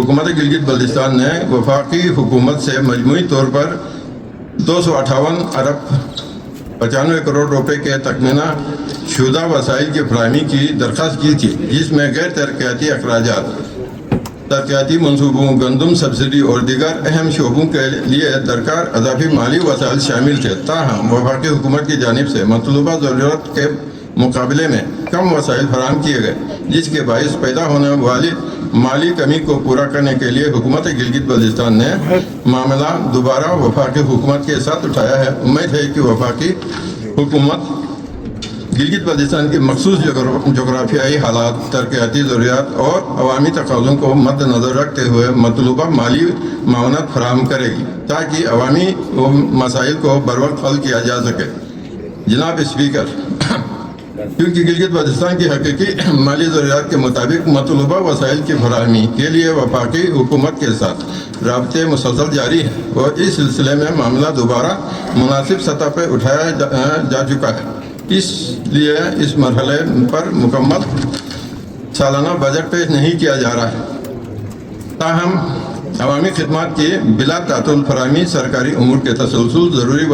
हुकूमत गिलगित बल्तिस्तान ने वफाकी हुकूमत से मजमूई तौर पर 258 अरब 95 करोड़ रुपए के तखमीना शुदा वसाइल की फराहमी की दरख्वास्त की थी, जिसमें गैर तरक्याती अखराजात, तरक्याती मनसूबों, गंदम सब्सिडी और दीगर अहम शोबों के लिए दरकार अजाफी माली वसाइल शामिल थे। ताहम वफाकी हुकूमत की जानिब से मतलूबा ज़रूरत के मुकाबले में कम वसाइल फराहम किए गए, जिसके बायस पैदा होने वाली माली कमी को पूरा करने के लिए हुकूमत गिलगित बल्तिस्तान ने मामला दोबारा वफाकी हुकूमत के साथ उठाया है। उम्मीद है कि वफाकी हुकूमत गिलगित बल्तिस्तान की मखसूस जोग्राफियाई हालात, तरक्याती ज़रूरियात और अवामी तकाज़ों को मद्देनज़र रखते हुए मतलूबा माली मावनत फराहम करेगी, ताकि अवामी मसाइल को बरवक्त हल किया जा सके। जनाब स्पीकर, क्योंकि गिलगित बल्तिस्तान की हकीकी माली ज़रूरियात के मुताबिक मतलूबा वसाइल की फराहमी के लिए वफाकी हुकूमत के साथ राब्ते मुसलसल जारी है और इस सिलसिले में मामला दोबारा मुनासिब सतह पर उठाया जा चुका है। इसलिए इस मरहले पर मुकम्मल सालाना बजट पेश नहीं किया जा रहा है। ताहम अवामी खिदमत की बिला तातुल फराहमी, सरकारी उमूर के तसलसल, ज़रूरी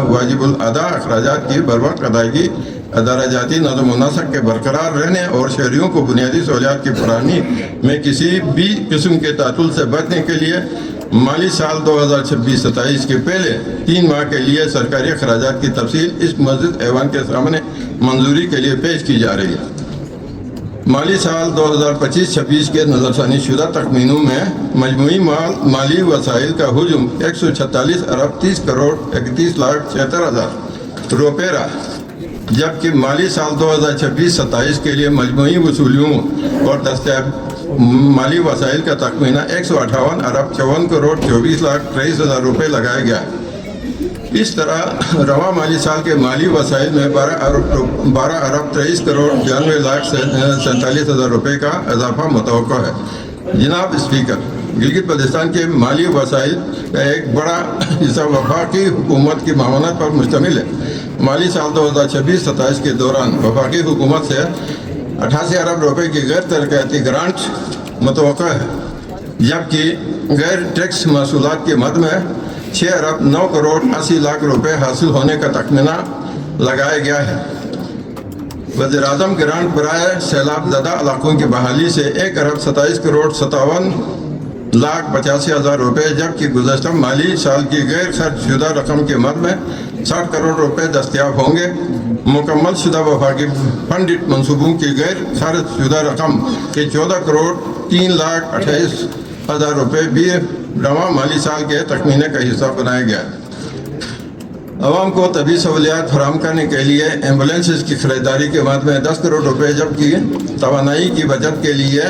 वाजिबुल अदा अखराजात की बरवक्त अदायगी, अदालती नज़म व नस्क के बरकरार रहने और शहरियों को बुनियादी सहूलियात की फराहमी में किसी भी किस्म के तातुल से बचने के लिए माली साल 2026-27 के पहले 3 माह के लिए सरकारी अखराजात की तफसील इस मस्जिद ऐवान के सामने मंजूरी के लिए पेश की जा रही है। माली साल 2025-26 के नज़रसानी शुदा तखमीनों में मजमूई माली वसाइल का हुजूम 146 अरब 30 करोड़ 31 लाख 76 हज़ार रुपये रहा, जबकि माली साल 2026-27 के लिए मजमूई वसूलियों और दस्तयाब माली वसाइल का तखमीना 158 अरब 54 करोड़ 24 लाख 23 हज़ार रुपये लगाया गया है। इस तरह रवा माली साल के माली वसाइल में 12 अरब 23 करोड़ 92 लाख 47 हज़ार रुपये का इजाफा मुतवक्को है। जनाब स्पीकर, गिलगित बल्तिस्तान के माली वसाइल का एक बड़ा हिस्सा वफाकी हुकूमत की मामलात पर मुश्तमिल है। माली साल 2026-27 के दौरान वफाकी हुकूमत से 88 अरब रुपए की गैर तरक्याती ग्रांट मुतवक्को है, जबकि गैर टैक्स महसूलात के मद में 6 अरब 9 करोड़ 80 लाख रुपए हासिल होने का तखमीना लगाया गया है। वज़ीर-ए-आज़म ग्रांट बराए सैलाब ज़दा इलाकों की बहाली से 1 अरब 27 करोड़ 57 लाख 85 हज़ार रुपये, जबकि गुज़श्ता माली साल की गैर खर्च शुदा रकम के मद में 60 करोड़ रुपए दस्तियाब होंगे। मुकम्मल शुदा वफाकी फंडित मनसूबों की गैर खर्च शुदा रकम के 14 करोड़ 3 लाख 28 हज़ार रुपये भी रवा माली साल के तखमीने का हिस्सा बनाया गया। आवाम को तबी सहूलियात फराहम करने के लिए एम्बुलेंसेस की खरीदारी के मद में 10 करोड़ रुपये, जबकि तवानाई की बचत के लिए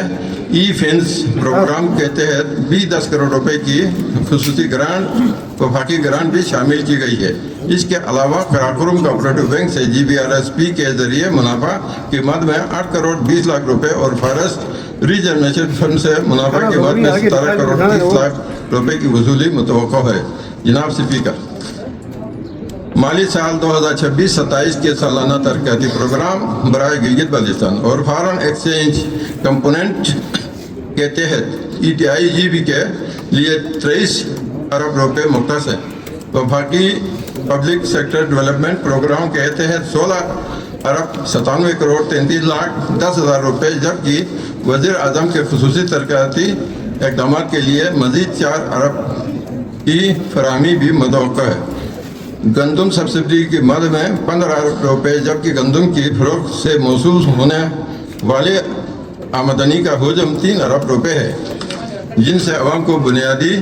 ई-फेंस प्रोग्राम के तहत भी 10 करोड़ रुपए की खुसूसी ग्रांट वफाकी ग्रांट भी शामिल की गई है। इसके अलावा कराकोरम कोऑपरेटिव बैंक से GBRSP के जरिए मुनाफा की मद में 8 करोड़ 20 लाख रुपए और फॉरेस्ट रिजर्वेशन फंड से मुनाफा की मद में 17 करोड़ 30 लाख रुपए की वसूली मुतवक्को है। जनाब स्पीकर, माली साल 2026-27 के सालाना तरक्याती प्रोग्राम बराए गिलगित बल्तिस्तान और फॉरेन एक्सचेंज कंपोनेंट के तहत ETIGB के लिए 23 अरब रुपये मुख्तस है। वफाकी पब्लिक सेक्टर डेवलपमेंट प्रोग्राम के तहत 16 अरब 97 करोड़ 33 लाख 10 हज़ार रुपये, जबकि वज़ीर-ए-आज़म के खुसूसी तरक्याती इक़दाम के लिए मज़ीद 4 अरब की फराहमी भी मुतवक्को है। गंदम सब्सिडी की मद में 15 अरब रुपये, जबकि गंदम की फरोख्त से मौसूल होने वाले आमदनी का हुजम 3 अरब रुपये है, जिनसे अवाम को बुनियादी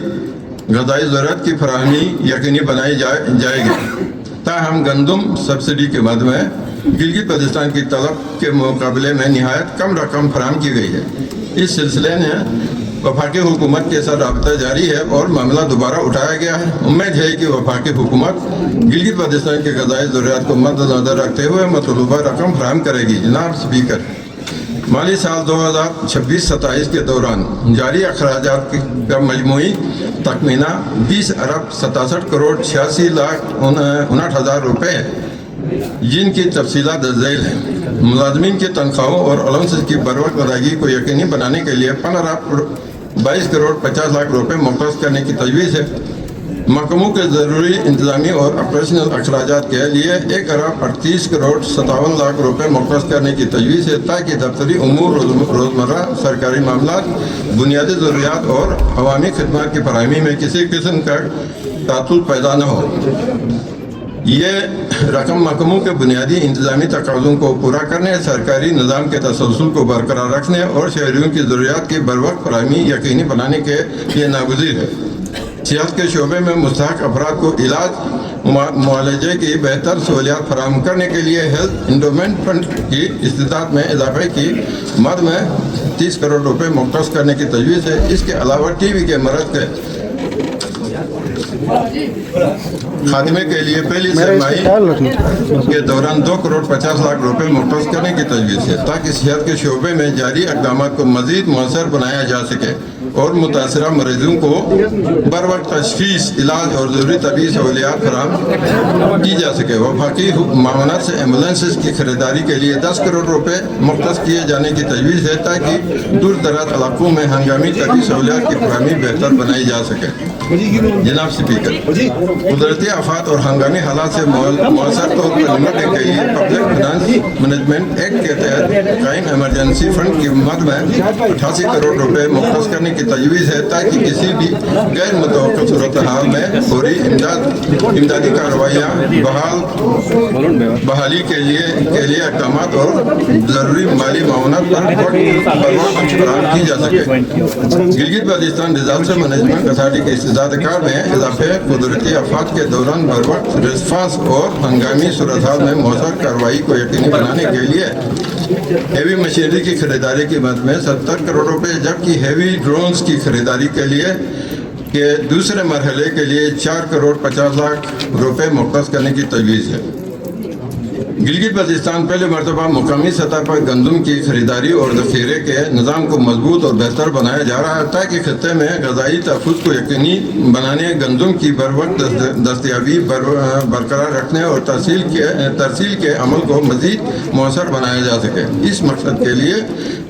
ग़िज़ाई ज़रूरत की फराहमी यकीनी बनाई जाएगी। ताहम गंदम सब्सिडी के मद में गिलगित बल्तिस्तान की तलब के मुकाबले में नहायत कम रकम फराहम की गई है। इस सिलसिले में वफाकी हुकूमत के साथ रब्ता जारी है और मामला दोबारा उठाया गया है। उम्मीद है कि वफाकी हुकूमत गिलगित बल्तिस्तान के ग़िज़ाई ज़रूरियात को मद्देनज़र रखते हुए मतलूबा रकम फराहम करेगी। जनाब स्पीकर, माली साल 2026-27 के दौरान जारी अखराजात का मजमूई तखमीना 20 अरब 67 करोड़ 86 लाख 59 हज़ार रुपये है, जिनकी तफसीलात ज़ैल हैं। मुलाजमीन की तनख्वाहों और अलाउंसेस की बरवक्त अदायगी को यकीनी बनाने के लिए 22 करोड़ 50 लाख रुपए मुख्तस करने की तजवीज़ है। महकमों के ज़रूरी इंतज़ामी और ऑपरेशनल अखराजात के लिए 1 अरब 38 करोड़ 57 लाख रुपए मुख्तस करने की तजवीज़ है, ताकि दफ्तरी उमूर, रोज़मर्रा सरकारी मामलात, बुनियादी ज़रूरियात और अवामी खिदमत की फराहमी में किसी किस्म का तातुल पैदा न हो। ये रकम महकमों के बुनियादी इंतज़ामी तकाज़ों को पूरा करने, सरकारी निज़ाम के तसलसल को बरकरार रखने और शहरियों की ज़रूरियात की बरवक्त फराहमी यकीनी बनाने के लिए नागुज़ीर है। सेहत के शोबे में मुस्तहक अफराद को इलाज मुआलजे की बेहतर सहूलियात फराहम करने के लिए हेल्थ इंडोमेंट फंड की इस्तिदात में इजाफे की मद में 30 करोड़ रुपए मुख्तस करने की तजवीज़ है। इसके अलावा टीबी के मरज़ के खात्मे के लिए पहली सरमाही के दौरान 2 करोड़ 50 लाख रुपए मुख्तस करने की तजवीज़ है, ताकि सेहत के शोबे में जारी इक़दामात को मज़ीद मौसर बनाया जा सके और मुतासरा मरीजों को बर वक्त तशखीस, इलाज और ज़रूरी तबी सहूलियात फराहम की जा सके। वफाकी मामलात से एम्बुलेंसेस की खरीदारी के लिए 10 करोड़ रुपए मुख्तस किए जाने की तजवीज़ है, ताकि दूर दराज इलाकों में हंगामी तबी सहूलियात की फराहमी बेहतर बनाई जा सके। जनाब स्पीकर, कुदरती आफात और हंगामी हालात से मौसर तौर पर निपटने के लिए पब्लिक फाइनेंस मैनेजमेंट एक्ट के तहत कायम इमरजेंसी फंड की मद में 88 करोड़ रुपए मुख्तस करने की तजवीज़ है, ताकि किसी भी गैर मुतवक्किल सूरत हाल में फौरी इमदादी कार्रवाइयाँ बहाली के लिए इक़दाम और ज़रूरी माली मामलात पर वक्त फराहम की जा सके। Gilgit Baltistan disaster management authority के इस्तेदादकार में इजाफे, कुदरती आफात के दौरान बर वक्त रिस्पांस और हंगामी सूरत हाल में मौसर कार्रवाई को यकीनी बनाने के लिए हेवी मशीनरी की खरीदारी की मद में 70 करोड़ रुपए, जबकि हेवी ड्रोन्स की खरीदारी के लिए दूसरे मरहले के लिए 4 करोड़ 50 लाख रुपए मुख्तस करने की तजवीज़ है। गिलगित बल्टिस्तान पहले मरतबा मुकामी सतह पर गंदम की खरीदारी और ज़ख़ीरे के निज़ाम को मजबूत और बेहतर बनाया जा रहा है, ताकि खत्ते में ग़ज़ाई तहफ़्फ़ुज़ को यकीनी बनाने, गंदम की बर वक्त दस्तयाबी बरकरार रखने और तरसील के अमल को मज़ीद मौसर बनाया जा सके। इस मकसद के लिए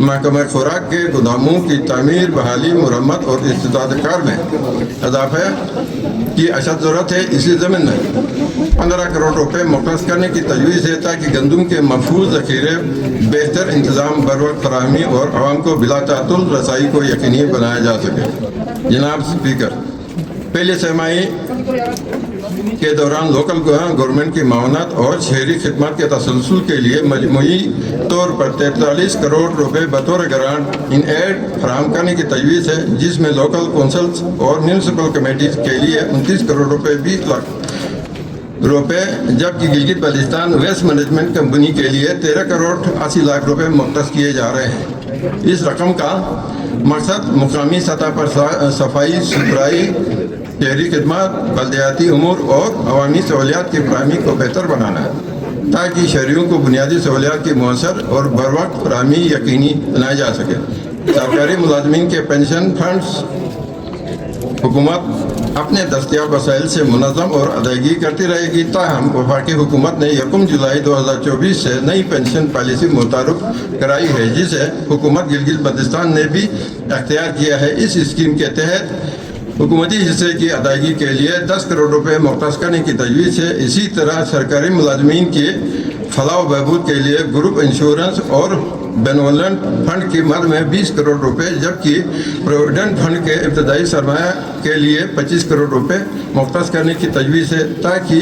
महकमा खुराक के गोदामों की तामीर, बहाली, मुरम्मत और इस्तेदादकार में इजाफे की अशद ज़रूरत है। इसी ज़मीन में 15 करोड़ रुपए मुख्तस करने की तजवीज़ है, ताकि गंदम के महफूज ज़ख़ीरे, बेहतर इंतज़ाम, बर वक्त फराहमी और आवाम को बिला तातुल रसाई को यकीनी बनाया जा सके। जनाब स्पीकर, पहले सरमाही के दौरान लोकल गवर्नमेंट की मामलात और शहरी खिदमत के तसलसल के लिए मजमूई तौर पर 43 करोड़ रुपए बतौर ग्रांट इन एड फराहम करने की तजवीज़ है, जिसमें लोकल कौंसल्स और म्यूनसिपल कमेटीज़ के लिए 29 करोड़ रुपए 20 लाख रुपए, जबकि Gilgit Baltistan waste management company के लिए 13 करोड़ 80 लाख रुपए मुख्तस किए जा रहे हैं। इस रकम का मकसद मुकामी सतह पर सफाई सुथराई, शहरी खिदमत, बल्दियाती उमूर और अवामी सहूलियात की फराहमी को बेहतर बनाना है, ताकि शहरियों को बुनियादी सहूलियात की मौसर और बर वक्त फराहमी यकीनी बनाई जा सके। सरकारी मुलाजमीन के पेंशन फंड्स हुकूमत अपने दस्तियाब वसाइल से मुनज़्ज़म और अदायगी करती रहेगी। ताहम वफाकी हुकूमत ने 1 जुलाई 2024 से नई पेंशन पॉलिसी मुतारुफ कराई है, जिसे हुकूमत गिलगित बाल्टिस्तान ने भी अख्तियार किया है। इस स्कीम के तहत हुकूमती हिस्से की अदायगी के लिए 10 करोड़ रुपए मुख्तस करने की तजवीज़ है। इसी तरह सरकारी मुलाजमीन के फलाह व बहबूद के लिए ग्रुप इंश्योरेंस और बेनवलेंट फंड की मद में 20 करोड़ रुपए, जबकि प्रोविडेंट फंड के इब्तदाई सरमाया के लिए 25 करोड़ रुपए मुख्तस करने की तजवीज़ है, ताकि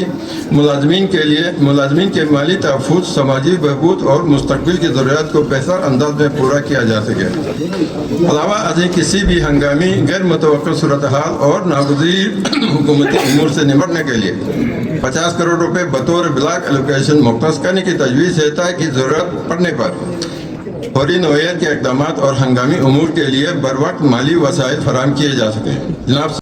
मुलाजमीन के माली तहफ़्फ़ुज़, समाजी बहबूद और मुस्तक़बिल की ज़रूरत को बेहतर अंदाज में पूरा किया जा सके। अलावा अजीं किसी भी हंगामी गैर मुतवक्किल सूरत हाल और नागुज़ीर हुकूमती उमूर से निपटने के लिए 50 करोड़ रुपए बतौर ब्लॉक एलोकेशन मुख्तस करने की तजवीज़ है, ताकि ज़रूरत पड़ने पर फौरी नौयत के इक़दाम और हंगामी उमूर के लिए बर वक्त माली वसाइल फराहम किए जा सकें। जनाब